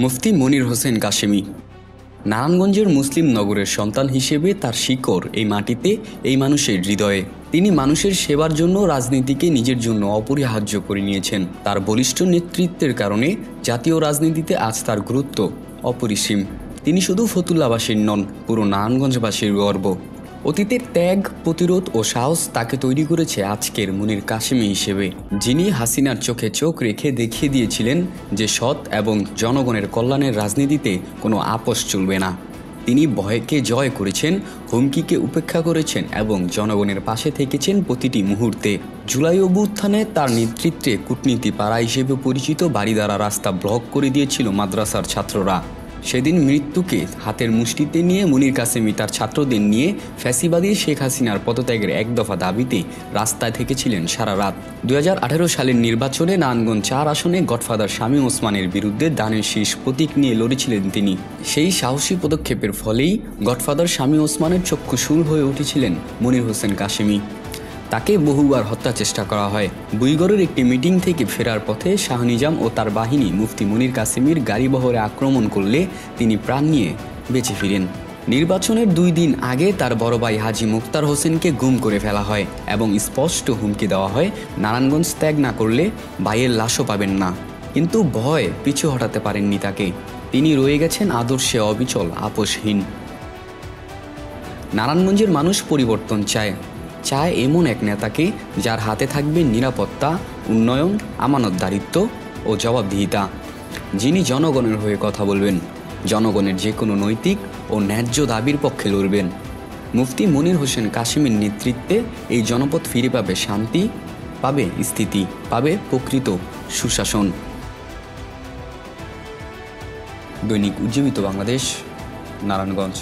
মুফতি মনির হোসেন কাশেমি নারায়ণগঞ্জের মুসলিম নগরের সন্তান হিসেবে তার শিকড় এই মাটিতে, এই মানুষের হৃদয়ে। তিনি মানুষের সেবার জন্য রাজনীতিকে নিজের জন্য অপরিহার্য করে নিয়েছেন। তার বলিষ্ঠ নেতৃত্বের কারণে জাতীয় রাজনীতিতে আজ তার গুরুত্ব অপরিসীম। তিনি শুধু ফতুল্লাবাসীর নন, পুরো নারায়ণগঞ্জবাসীর গর্ব। অতীতের ত্যাগ, প্রতিরোধ ও সাহস তাকে তৈরি করেছে আজকের মনির কাশেমি হিসেবে, যিনি হাসিনার চোখে চোখ রেখে দেখিয়ে দিয়েছিলেন যে সৎ এবং জনগণের কল্যাণের রাজনীতিতে কোনো আপোষ চলবে না। তিনি ভয়কে জয় করেছেন, হুমকিকে উপেক্ষা করেছেন এবং জনগণের পাশে থেকেছেন প্রতিটি মুহূর্তে। জুলাই অভ্যুত্থানে তার নেতৃত্বে কূটনীতি পাড়া হিসেবে পরিচিত বাড়িধারা রাস্তা ব্লক করে দিয়েছিল মাদ্রাসার ছাত্ররা। সেদিন মৃত্যুকে হাতের মুষ্টিতে নিয়ে মনির কাশেমি তার ছাত্রদের নিয়ে ফ্যাসিবাদী শেখ হাসিনার পদত্যাগের এক দফা দাবিতে রাস্তায় থেকেছিলেন সারা রাত। 2018 সালের নির্বাচনে নারায়ণগঞ্জ 4 আসনে গডফাদার শামীম ওসমানের বিরুদ্ধে দানের শীষ প্রতীক নিয়ে লড়েছিলেন তিনি। সেই সাহসী পদক্ষেপের ফলেই গডফাদার শামীম ওসমানের চক্ষুশূল হয়ে উঠেছিলেন মনির হোসেন কাশেমি। তাকে বহুবার হত্যা চেষ্টা করা হয়। বুইগড়ের একটি মিটিং থেকে ফেরার পথে শাহ নিজাম ও তার বাহিনী মুফতি মনির কাশেমির গাড়িবহরে আক্রমণ করলে তিনি প্রাণ নিয়ে বেঁচে ফিরেন। নির্বাচনের 2 দিন আগে তার বড় ভাই হাজী মুক্তার হোসেনকে গুম করে ফেলা হয় এবং স্পষ্ট হুমকি দেওয়া হয়, নারায়ণগঞ্জ ত্যাগ না করলে ভাইয়ের লাশও পাবেন না। কিন্তু ভয় পিছু হটাতে পারেননি তাকে। তিনি রয়ে গেছেন আদর্শে অবিচল, আপোষহীন। নারায়ণগঞ্জের মানুষ পরিবর্তন চায় এমন এক নেতাকে যার হাতে থাকবে নিরাপত্তা, উন্নয়ন, আমানতদারিত্ব ও জবাবদিহিতা, যিনি জনগণের হয়ে কথা বলবেন, জনগণের যে কোনো নৈতিক ও ন্যায্য দাবির পক্ষে লড়বেন। মুফতি মনির হোসেন কাশেমির নেতৃত্বে এই জনপদ ফিরে পাবে শান্তি, পাবে স্থিতি, পাবে প্রকৃত সুশাসন। দৈনিক উজ্জীবিত বাংলাদেশ, নারায়ণগঞ্জ।